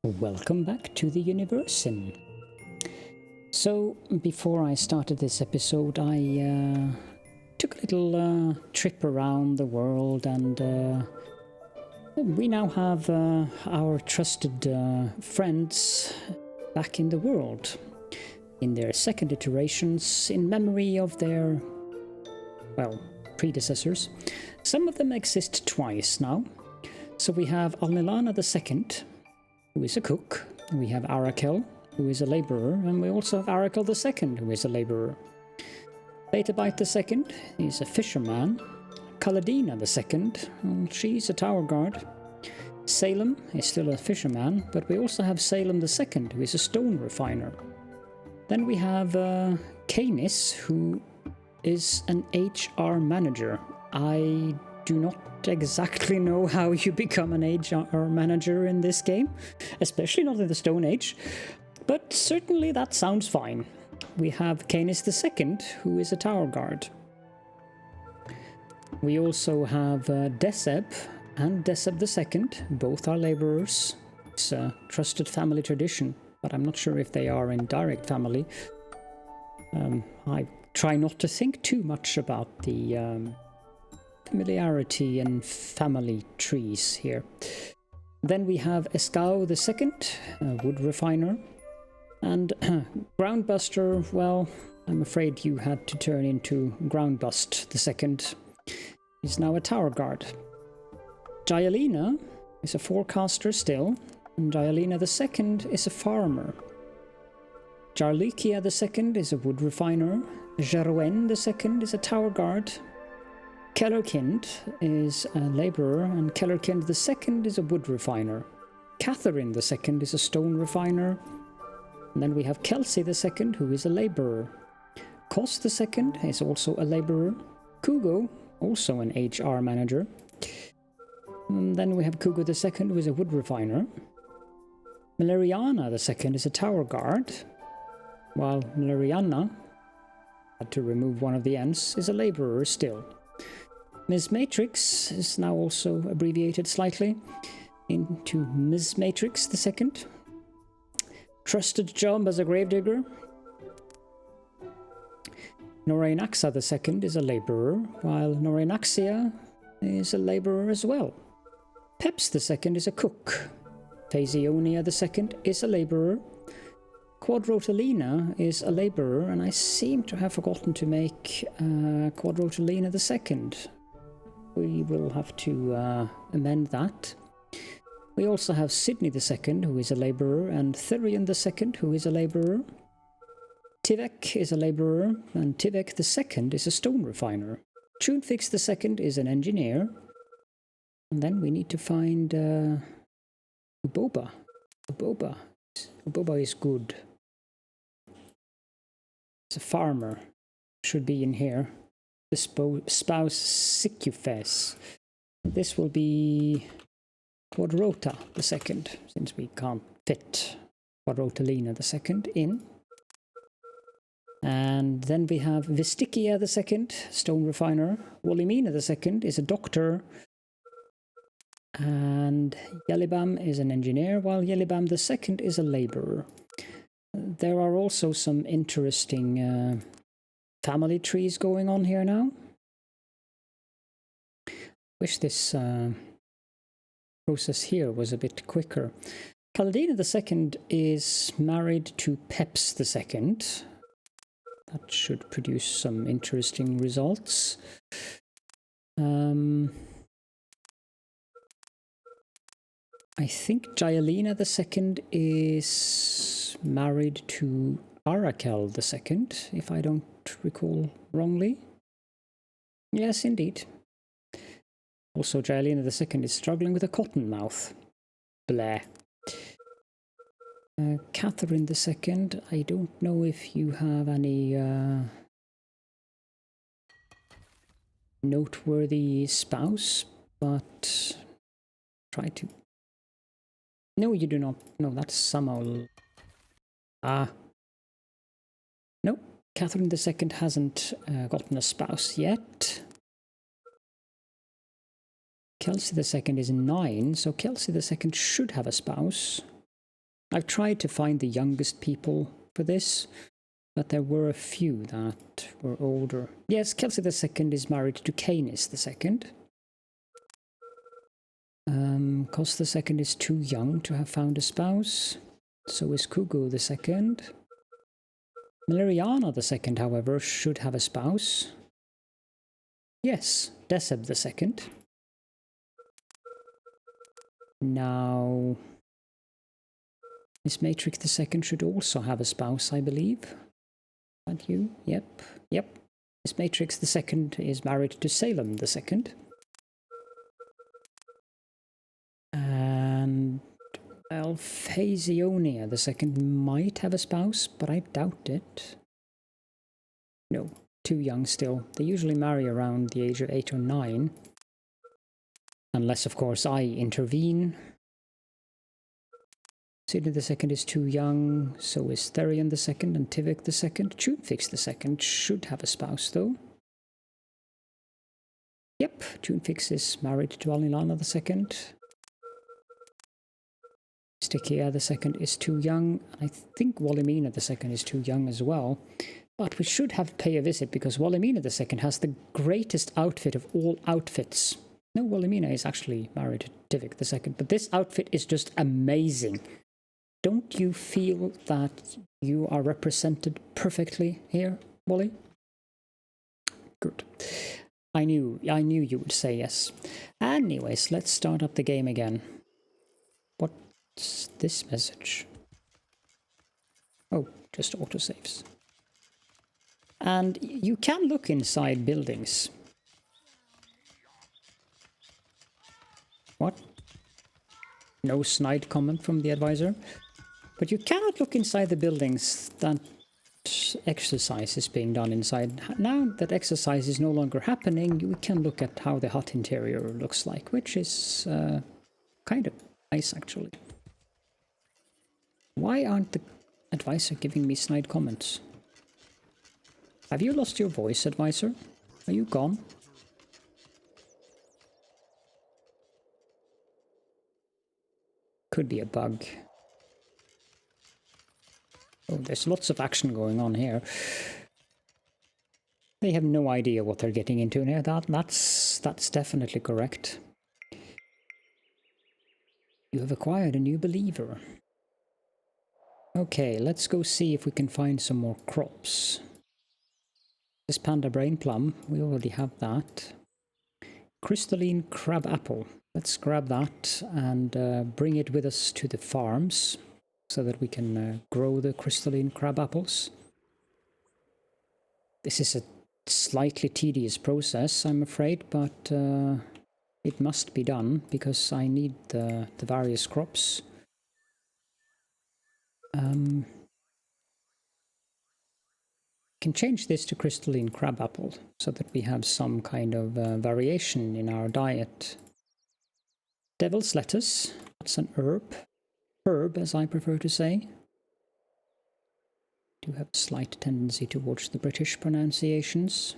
Welcome back to the Universim. So, before I started this episode, I took a little trip around the world, and we now have our trusted friends back in the world, in their second iterations, in memory of their, well, predecessors. Some of them exist twice now. So we have Alnilana II, who is a cook. We have Arakel, who is a laborer, and we also have Arakel II, who is a laborer. Betabite II is a fisherman. Caledina II, well, she's a tower guard. Salem is still a fisherman, but we also have Salem II, who is a stone refiner. Then we have Canis, who is an HR manager. I do not exactly know how you become an HR manager in this game, especially not in the Stone Age, but certainly that sounds fine. We have Canis II, who is a tower guard. We also have Deseb and Deseb II, both are laborers. It's a trusted family tradition, but I'm not sure if they are in direct family. I try not to think too much about the familiarity and family trees here. Then we have Escau II, a wood refiner, and Groundbuster, well, I'm afraid you had to turn into Groundbust II. He's now a tower guard. Gyalina is a forecaster still, and Gyalina II is a farmer. Jarlikia II is a wood refiner. Jeroen II is a tower guard. Kellerkind is a laborer, and Kellerkind II is a wood refiner. Catherine II is a stone refiner. And then we have Kelsey II, who is a laborer. Kos II is also a laborer. Kugo, also an HR manager. And then we have Kugo II, who is a wood refiner. Maleriana II is a tower guard, while Maleriana, had to remove one of the N's, is a laborer still. Ms. Matrix is now also abbreviated slightly into Ms. Matrix II. Trusted job as a gravedigger. Norenaxa II is a laborer, while Norenaxia is a laborer as well. Peps II is a cook. Phasionia II is a laborer. Quadrotalina is a laborer, and I seem to have forgotten to make Quadrotalina II. We will have to amend that. We also have Sydney II, who is a laborer, and Therion II, who is a laborer. Tivek is a laborer, and Tivek II is a stone refiner. Tunefix II is an engineer. And then we need to find Uboba. Uboba is good. It's a farmer. Should be in here. The spouse Sycophas. This will be Quadrota II, since we can't fit Quadrotalina II in. And then we have Vistikia II, stone refiner. Wolimina II is a doctor. And Yelibam is an engineer, while Yelibam II is a laborer. There are also some interesting family trees going on here now. Wish this process here was a bit quicker. Caledina II is married to Peps II. That should produce some interesting results. I think Gyalina II is married to Arakel II, if I don't recall wrongly. Yes, indeed. Also, Gyalina II is struggling with a cotton mouth. Blah. Catherine II, I don't know if you have any noteworthy spouse, but try to... No, you do not. No, that's somehow... No, Catherine II hasn't gotten a spouse yet. Kelsey II is 9, so Kelsey II should have a spouse. I've tried to find the youngest people for this, but there were a few that were older. Yes, Kelsey II is married to Canis II. Cos II is too young to have found a spouse. So is Kugu II. Maleriana II, however, should have a spouse. Yes, Deseb II. Now, Miss Matrix II should also have a spouse, I believe. Aren't you? Yep. Miss Matrix II is married to Salem II. And Alphasionia II might have a spouse, but I doubt it. No, too young still. They usually marry around the age of 8 or 9. Unless, of course, I intervene. Sidney II is too young, so is Therion II and Tivik II. Tunefix II should have a spouse, though. Yep, Tunefix is married to Alnilana II. Stikia II is too young. I think Walimina II is too young as well. But we should have pay a visit, because Walimina II has the greatest outfit of all outfits. No, Walimina is actually married to Tivik II, but this outfit is just amazing. Don't you feel that you are represented perfectly here, Wally? Good. I knew you would say yes. Anyways, let's start up the game again. What's this message? Oh, just autosaves. And you can look inside buildings. What? No snide comment from the advisor. But you cannot look inside the buildings that exercise is being done inside. Now that exercise is no longer happening, we can look at how the hut interior looks like, which is kind of nice, actually. Why aren't the advisor giving me snide comments? Have you lost your voice, advisor? Are you gone? Could be a bug. Oh, there's lots of action going on here. They have no idea what they're getting into here. That's definitely correct. You have acquired a new believer. Okay, let's go see if we can find some more crops. This panda brain plum, we already have that. Crystalline crab apple. Let's grab that and bring it with us to the farms, so that we can grow the crystalline crab apples. This is a slightly tedious process, I'm afraid, but it must be done because I need the various crops. Can change this to crystalline crab apple so that we have some kind of variation in our diet. Devil's lettuce, that's an herb as I prefer to say. Do have a slight tendency towards the British pronunciations.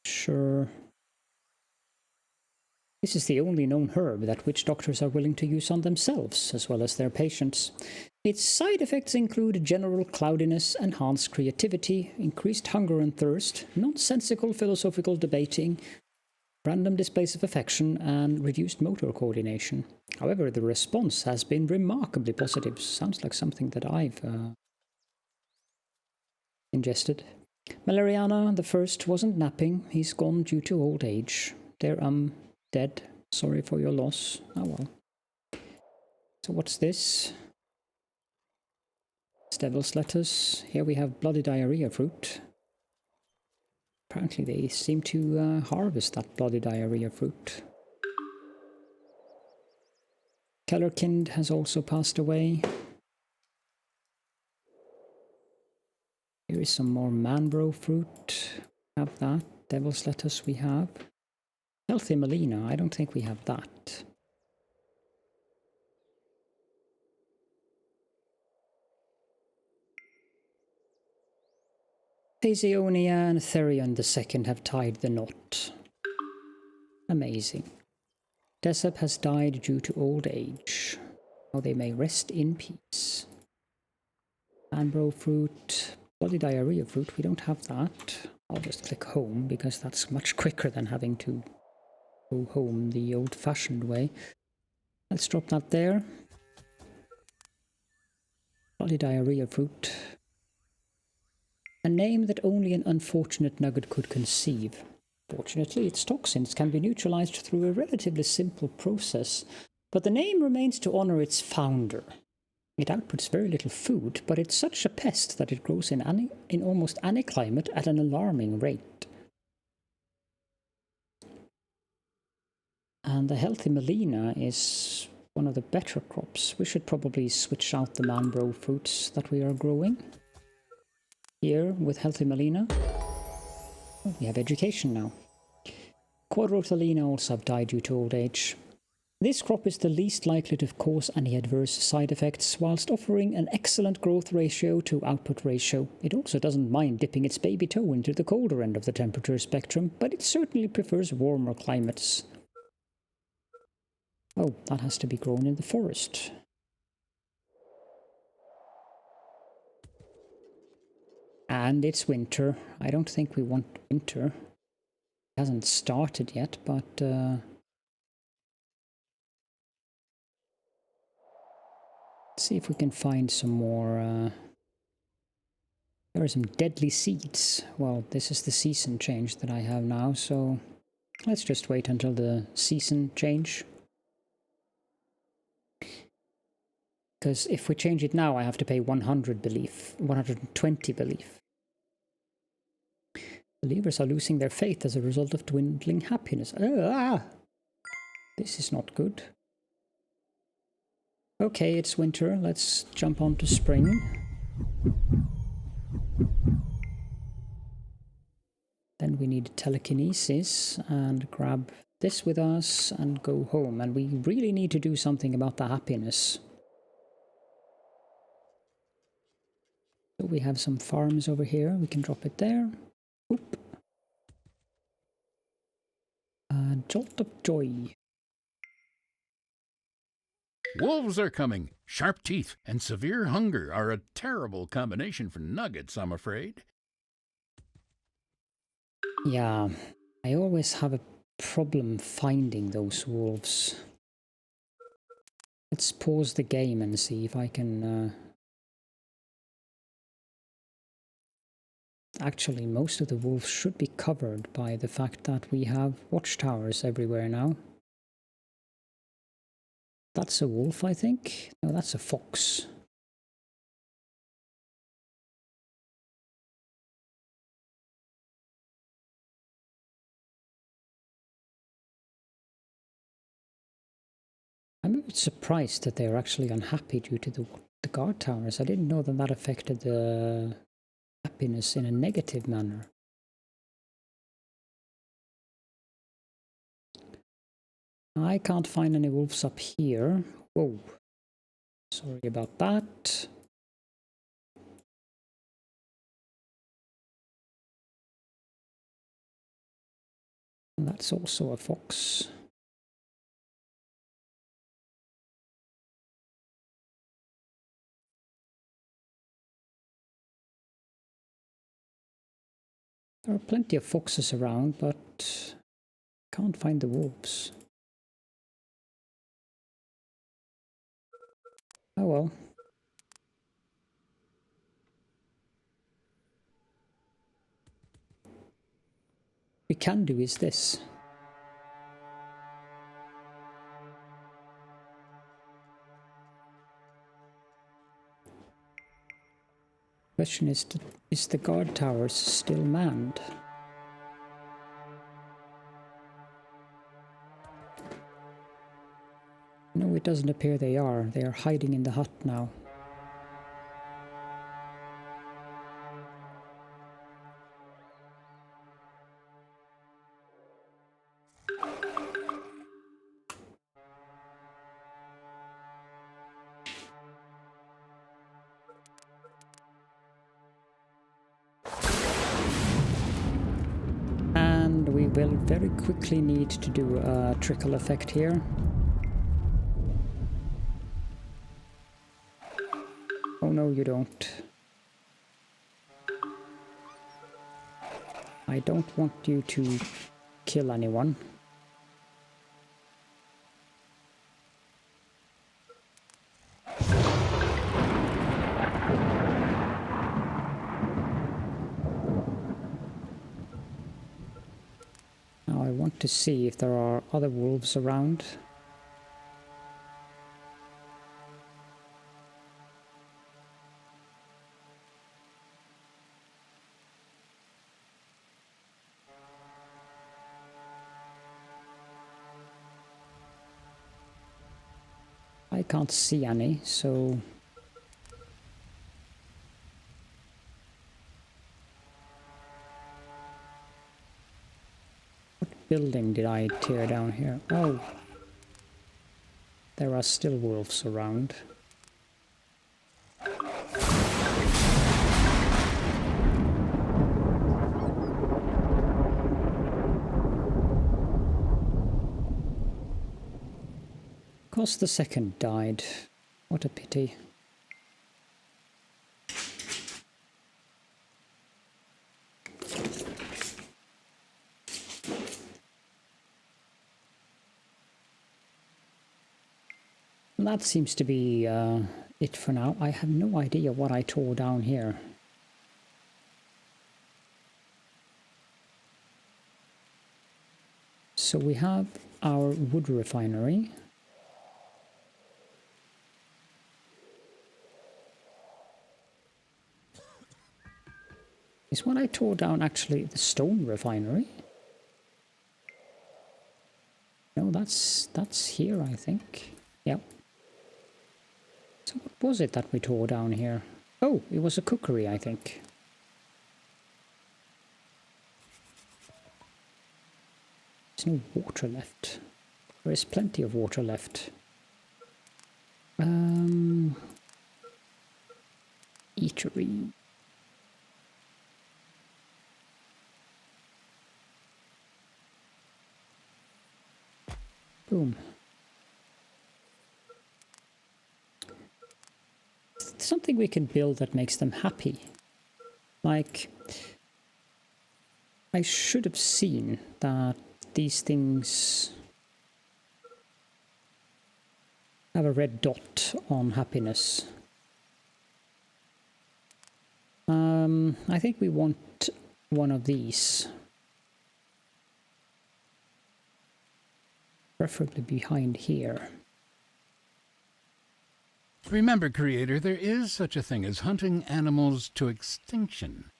Sure. This is the only known herb that witch doctors are willing to use on themselves, as well as their patients. Its side effects include general cloudiness, enhanced creativity, increased hunger and thirst, nonsensical philosophical debating, random displays of affection, and reduced motor coordination. However, the response has been remarkably positive. Sounds like something that I've ingested. Maleriana the First wasn't napping. He's gone due to old age. They're dead. Sorry for your loss. Oh well. So what's this? It's devil's lettuce. Here we have bloody diarrhea fruit. Apparently they seem to harvest that bloody diarrhea fruit. Kellerkind has also passed away. Here is some more manbro fruit. Have that. Devil's lettuce we have. Healthy Melina, I don't think we have that. Thesionia and Therion II have tied the knot. Amazing. Desep has died due to old age. Now they may rest in peace. Manbro fruit, bloody diarrhea fruit, we don't have that. I'll just click home because that's much quicker than having to go home the old-fashioned way. Let's drop that there. Bloody diarrhea fruit. A name that only an unfortunate nugget could conceive. Fortunately, its toxins can be neutralized through a relatively simple process, but the name remains to honor its founder. It outputs very little food, but it's such a pest that it grows in almost any climate at an alarming rate. And the healthy Melina is one of the better crops. We should probably switch out the manbro fruits that we are growing. Here, with healthy Melina, we have education now. Quadrotalina also have died due to old age. This crop is the least likely to cause any adverse side effects, whilst offering an excellent growth ratio to output ratio. It also doesn't mind dipping its baby toe into the colder end of the temperature spectrum, but it certainly prefers warmer climates. Oh, that has to be grown in the forest. And it's winter. I don't think we want winter. It hasn't started yet, but let's see if we can find some more. There are some deadly seeds. Well, this is the season change that I have now, so let's just wait until the season change. Because if we change it now, I have to pay 120 belief. Believers are losing their faith as a result of dwindling happiness. This is not good. Okay, it's winter. Let's jump on to spring. Then we need telekinesis and grab this with us and go home. And we really need to do something about the happiness. So we have some farms over here. We can drop it there. Oop. Jolt of joy. Wolves are coming. Sharp teeth and severe hunger are a terrible combination for nuggets, I'm afraid. Yeah, I always have a problem finding those wolves. Let's pause the game and see if I can... Actually, most of the wolves should be covered by the fact that we have watchtowers everywhere now. That's a wolf, I think. No, that's a fox. I'm a bit surprised that they're actually unhappy due to the guard towers. I didn't know that that affected the happiness in a negative manner. I can't find any wolves up here. Whoa. Sorry about that. And that's also a fox. There are plenty of foxes around, but can't find the wolves. Oh well. What we can do is this. Question is the guard towers still manned? No, it doesn't appear they are. They are hiding in the hut now. And we will very quickly need to do a trickle effect here. Oh no, you don't. I don't want you to kill anyone. Now I want to see if there are other wolves around. I can't see any, so... What building did I tear down here? Oh! There are still wolves around. Of course the second died. What a pity. That seems to be it for now. I have no idea what I tore down here. So we have our wood refinery. Is what I tore down actually the stone refinery? No, that's here, I think. Yep. So what was it that we tore down here? Oh, it was a cookery, I think. There's no water left. There is plenty of water left. Eatery. Boom. Something we can build that makes them happy. Like, I should have seen that these things have a red dot on happiness. I think we want one of these. Preferably behind here. Remember, creator, there is such a thing as hunting animals to extinction.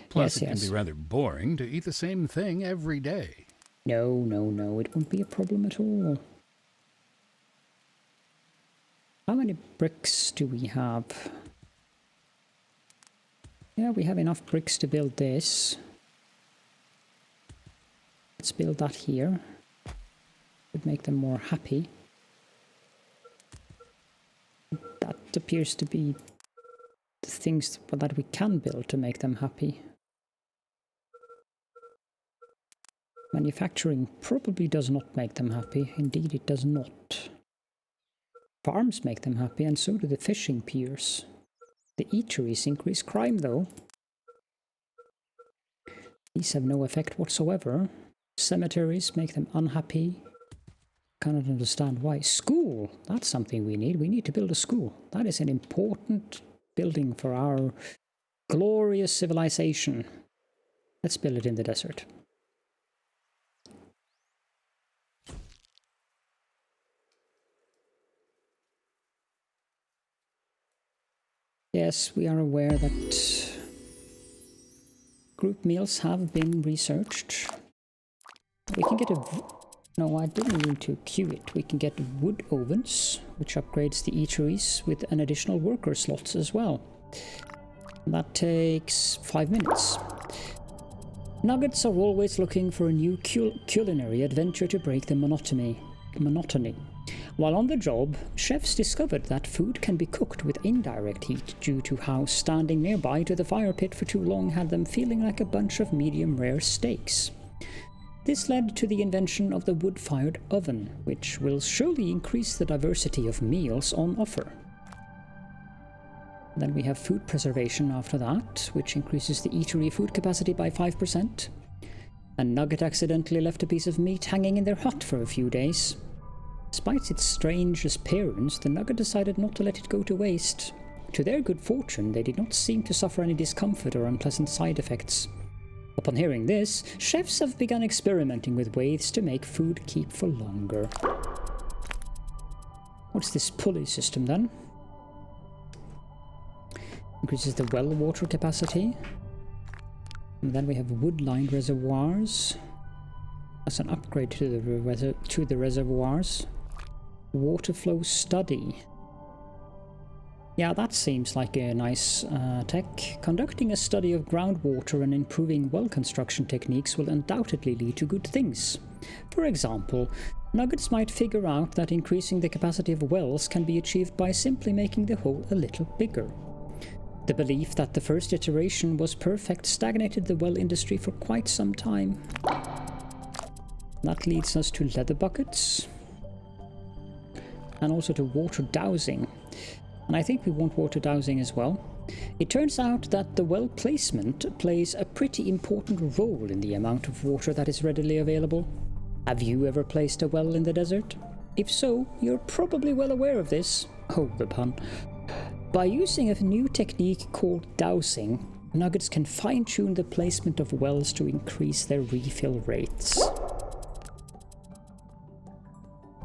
Plus, it can be rather boring to eat the same thing every day. No, it won't be a problem at all. How many bricks do we have? Yeah, we have enough bricks to build this. Let's build that here. Would make them more happy. That appears to be the things that we can build to make them happy. Manufacturing probably does not make them happy. Indeed, it does not. Farms make them happy, and so do the fishing piers. The eateries increase crime, though. These have no effect whatsoever. Cemeteries make them unhappy. Cannot understand why. School! That's something we need. We need to build a school. That is an important building for our glorious civilization. Let's build it in the desert. Yes, we are aware that group meals have been researched. We can get a... No, I didn't mean to queue it. We can get wood ovens, which upgrades the eateries with an additional worker slots as well. That takes 5 minutes. Nuggets are always looking for a new culinary adventure to break the monotony. While on the job, chefs discovered that food can be cooked with indirect heat due to how standing nearby to the fire pit for too long had them feeling like a bunch of medium rare steaks. This led to the invention of the wood-fired oven, which will surely increase the diversity of meals on offer. Then we have food preservation after that, which increases the eatery food capacity by 5%. A nugget accidentally left a piece of meat hanging in their hut for a few days. Despite its strange appearance, the nugget decided not to let it go to waste. To their good fortune, they did not seem to suffer any discomfort or unpleasant side effects. Upon hearing this, chefs have begun experimenting with ways to make food keep for longer. What's this pulley system then? Increases the well water capacity. And then we have wood-lined reservoirs. As an upgrade to the reservoirs. Water flow study. Yeah, that seems like a nice tech. Conducting a study of groundwater and improving well construction techniques will undoubtedly lead to good things. For example, Nuggets might figure out that increasing the capacity of wells can be achieved by simply making the hole a little bigger. The belief that the first iteration was perfect stagnated the well industry for quite some time. That leads us to leather buckets. And also to water dowsing. And I think we want water dowsing as well. It turns out that the well placement plays a pretty important role in the amount of water that is readily available. Have you ever placed a well in the desert? If so, you're probably well aware of this. Oh, the pun. By using a new technique called dowsing, Nuggets can fine-tune the placement of wells to increase their refill rates.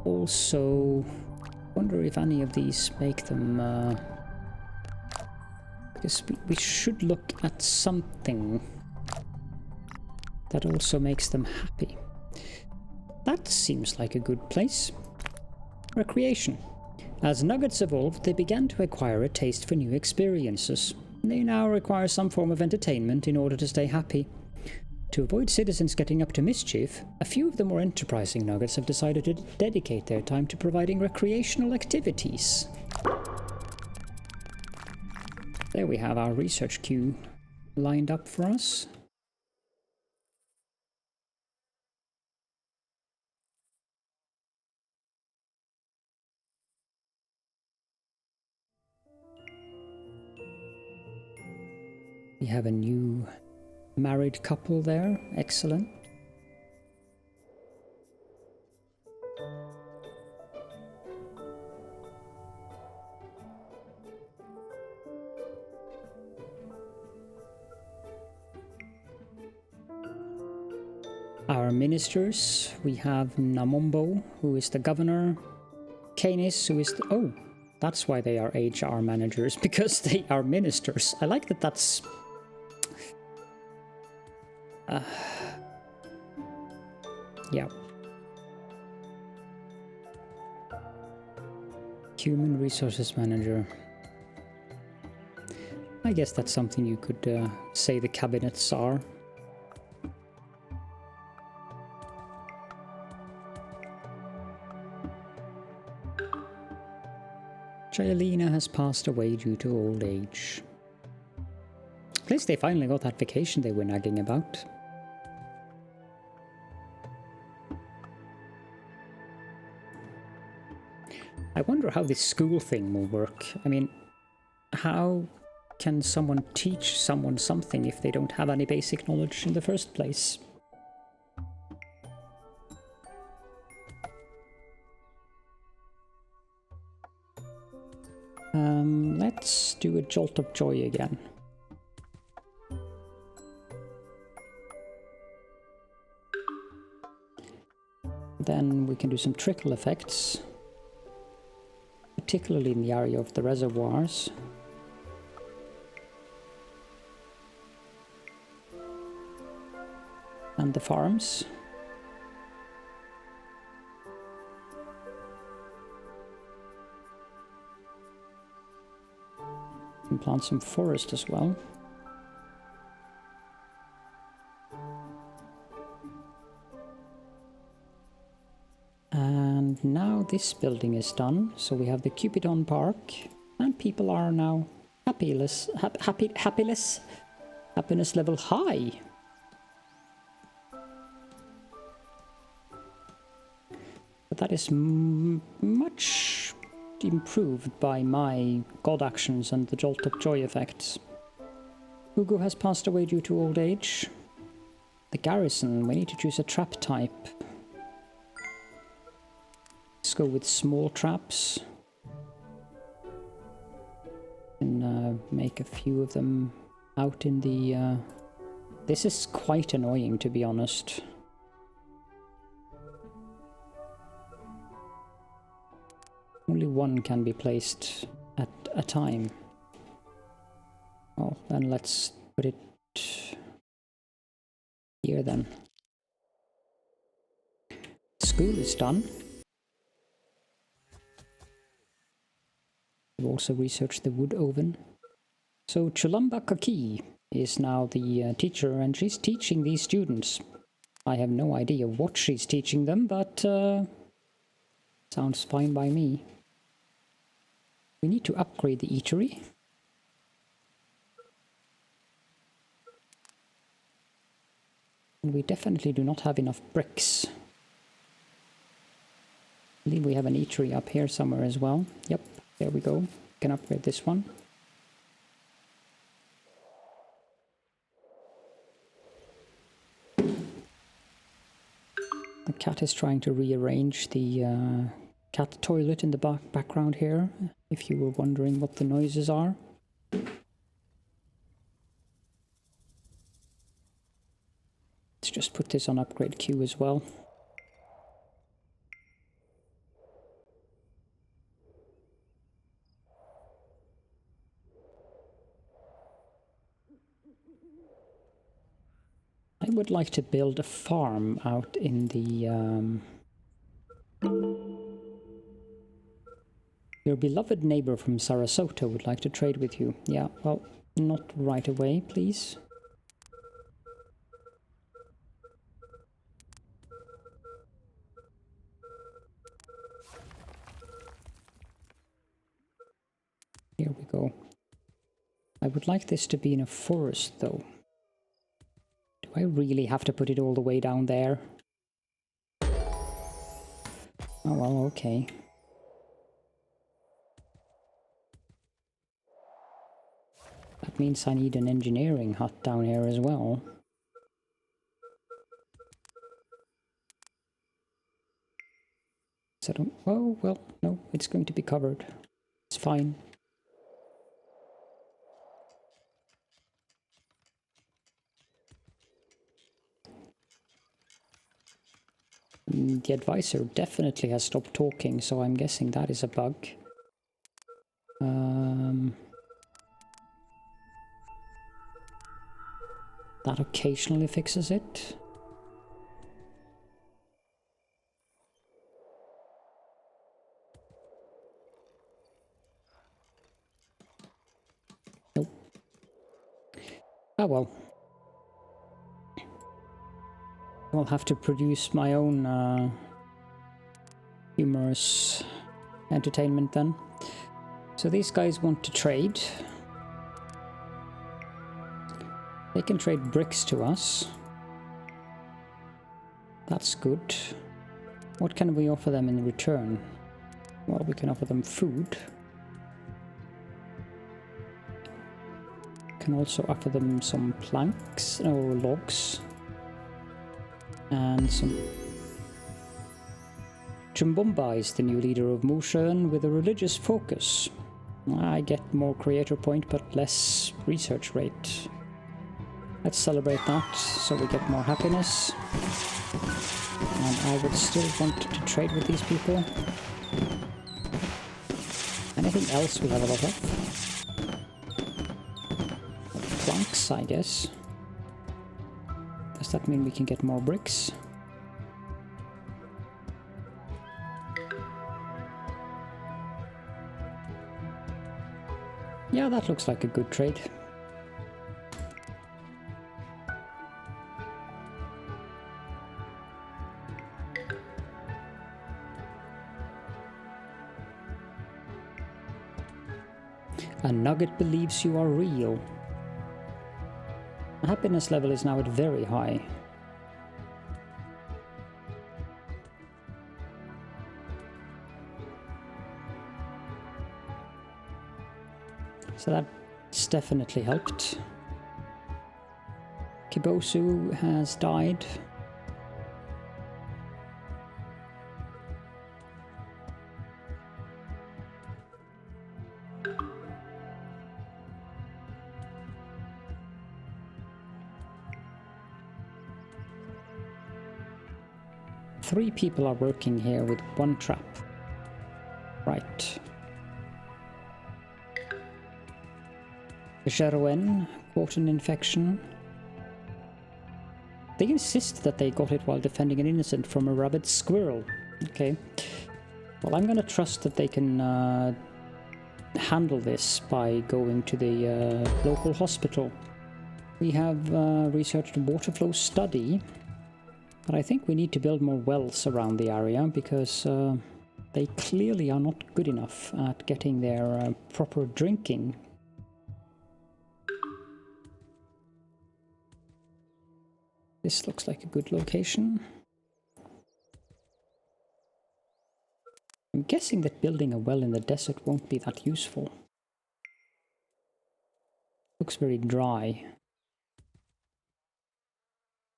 Also, wonder if any of these make them... because we should look at something that also makes them happy. That seems like a good place. Recreation. As Nuggets evolved, they began to acquire a taste for new experiences. They now require some form of entertainment in order to stay happy. To avoid citizens getting up to mischief, a few of the more enterprising Nuggets have decided to dedicate their time to providing recreational activities. There we have our research queue lined up for us. We have a new married couple there. Excellent. Our ministers, we have Namombo, who is the governor, Canis, who is the... Oh, that's why they are HR managers, because they are ministers. I like that that's... yeah. Human Resources Manager. I guess that's something you could say the cabinets are. Jaelina has passed away due to old age. At least they finally got that vacation they were nagging about. I wonder how this school thing will work. I mean, how can someone teach someone something if they don't have any basic knowledge in the first place? Let's do a Jolt of Joy again. Then we can do some trickle effects, particularly in the area of the reservoirs. And the farms. And plant some forest as well. And now this building is done, so we have the Cupidon Park, and people are now happiness level high. that is much improved by my god actions and the jolt of joy effects. Hugo has passed away due to old age. The garrison, we need to choose a trap type. Let's go with small traps. And make a few of them out in the... This is quite annoying, to be honest. Only one can be placed at a time. Well, then let's put it here then. School is done. We've also researched the wood oven. So Chulamba Kaki is now the teacher, and she's teaching these students. I have no idea what she's teaching them, but sounds fine by me. We need to upgrade the eatery. And we definitely do not have enough bricks. I believe we have an eatery up here somewhere as well. Yep, there we go. Can upgrade this one. The cat is trying to rearrange the cat toilet in the background here, if you were wondering what the noises are. Let's just put this on upgrade queue as well. I would like to build a farm out in the... Your beloved neighbor from Sarasota would like to trade with you. Yeah, well, not right away, please. Here we go. I would like this to be in a forest, though. Do I really have to put it all the way down there? Oh, well, okay. That means I need an engineering hut down here as well. So don't... Oh, well, no, it's going to be covered. It's fine. The advisor definitely has stopped talking, so I'm guessing that is a bug. That occasionally fixes it. Nope. Oh well. I'll have to produce my own humorous entertainment then. So these guys want to trade. They can trade bricks to us. That's good. What can we offer them in return? Well, we can offer them food. Can also offer them some planks or logs. And some... Chumbumba is the new leader of Mushan with a religious focus. I get more creator point but less research rate. Let's celebrate that so we get more happiness. And I would still want to trade with these people. Anything else we have a lot of? Planks, I guess. Does that mean we can get more bricks? Yeah, that looks like a good trade. A nugget believes you are real. The happiness level is now at very high. So that's definitely helped. Kibosu has died. Three people are working here with one trap. Right. Jeroen caught an infection. They insist that they got it while defending an innocent from a rabid squirrel. Okay. Well, I'm gonna trust that they can handle this by going to the local hospital. We have researched a water flow study, but I think we need to build more wells around the area because they clearly are not good enough at getting their proper drinking. This looks like a good location. I'm guessing that building a well in the desert won't be that useful. Looks very dry.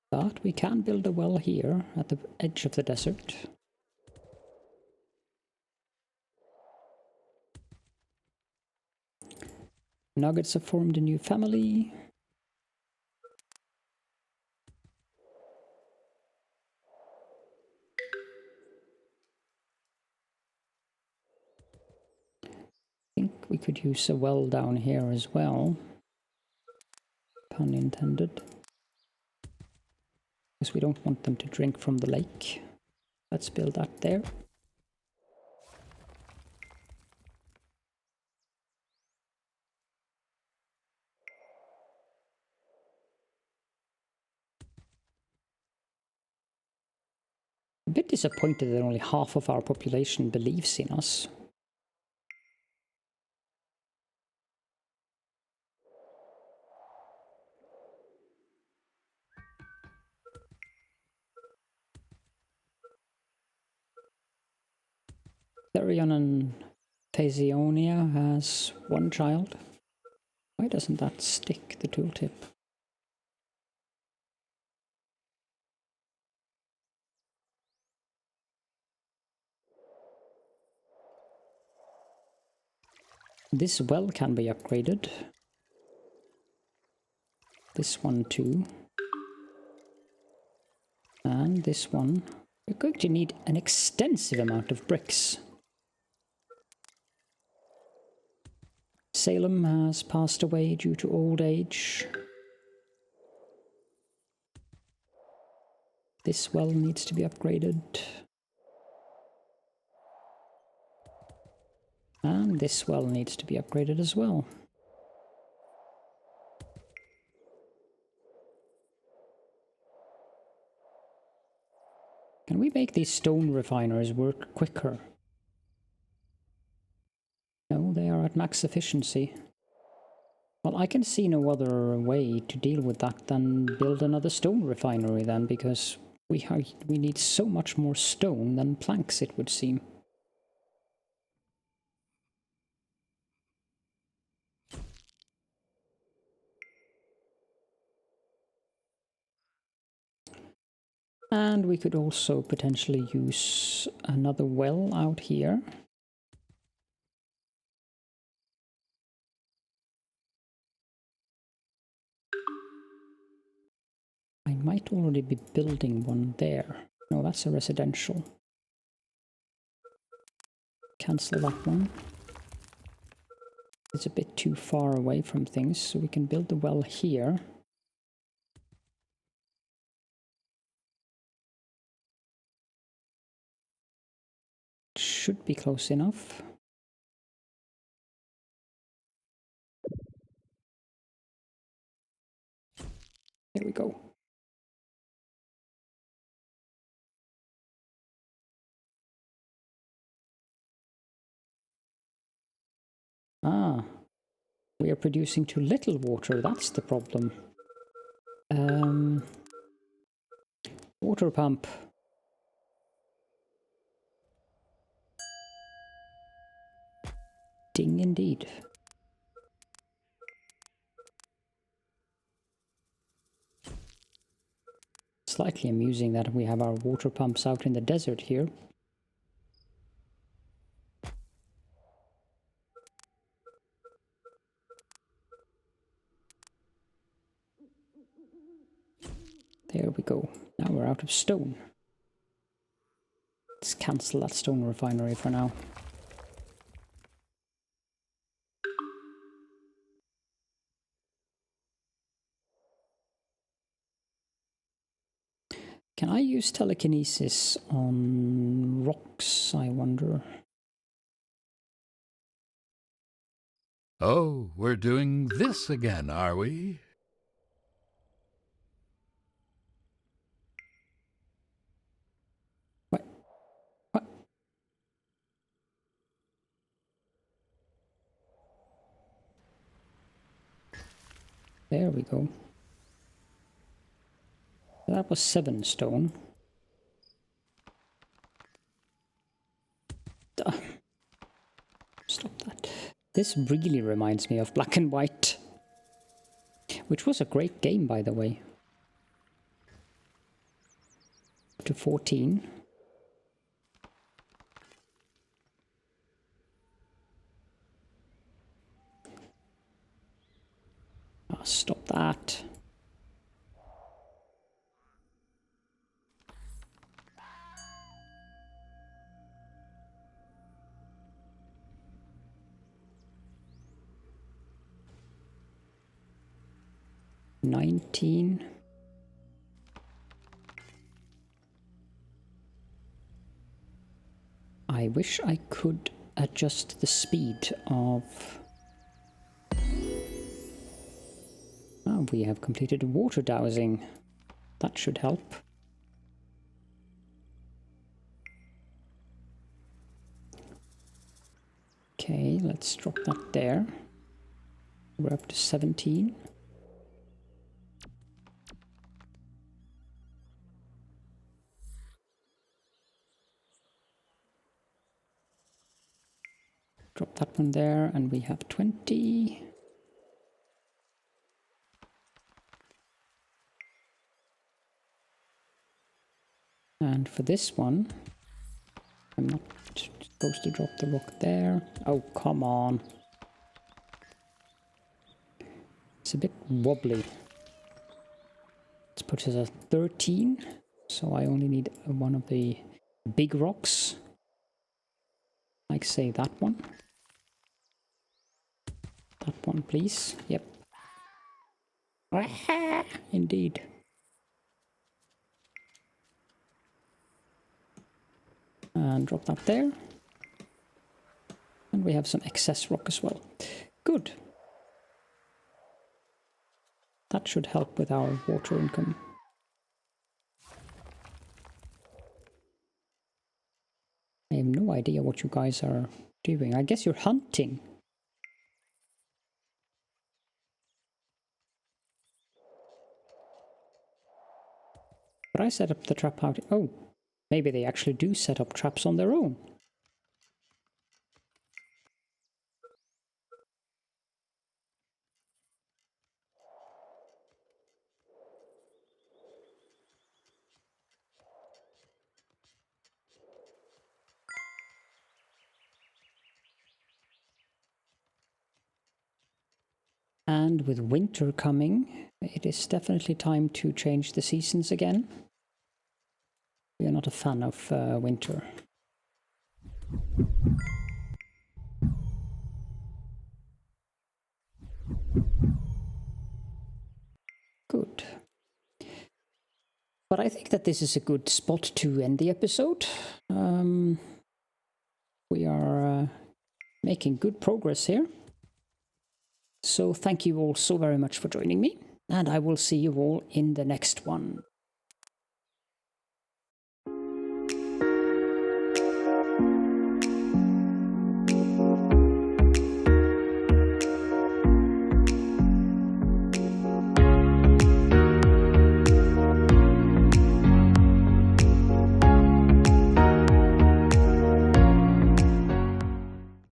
But we can build a well here at the edge of the desert. Nuggets have formed a new family. I think we could use a well down here as well. Pun intended. Because we don't want them to drink from the lake. Let's build that there. A bit disappointed that only half of our population believes in us. Therion and Phasionia has one child. Why doesn't that stick, the tooltip? This well can be upgraded. This one too. And this one. We're going to need an extensive amount of bricks. Salem has passed away due to old age. This well needs to be upgraded. And this well needs to be upgraded as well. Can we make these stone refiners work quicker? No, they are at max efficiency. Well, I can see no other way to deal with that than build another stone refinery then, because we need so much more stone than planks, it would seem. And we could also potentially use another well out here. I might already be building one there. No, that's a residential. Cancel that one. It's a bit too far away from things, so we can build the well here. Should be close enough. There we go. Ah, we are producing too little water, that's the problem. Water pump. Ding indeed. Slightly amusing that we have our water pumps out in the desert here. There we go. Now we're out of stone. Let's cancel that stone refinery for now. Can I use telekinesis on rocks, I wonder? Oh, we're doing this again, are we? What? What? There we go. That was 7 stone. Stop that. This really reminds me of Black and White, which was a great game, by the way. Up to 14. Oh, stop that. $19. I wish I could adjust the speed of... Oh, we have completed water dowsing. That should help. Okay, let's drop that there. We're up to 17. Drop that one there, and we have 20. And for this one, I'm not supposed to drop the rock there. Oh, come on. It's a bit wobbly. Let's put it at 13. So I only need one of the big rocks. Like, say, that one. That one, please. Yep. Indeed. And drop that there. And we have some excess rock as well. Good. That should help with our water income. I have no idea what you guys are doing. I guess you're hunting. But I set up the trap out. Oh, maybe they actually do set up traps on their own. And with winter coming, it is definitely time to change the seasons again. We are not a fan of winter. Good. But I think that this is a good spot to end the episode. We are making good progress here. So thank you all so very much for joining me, and I will see you all in the next one.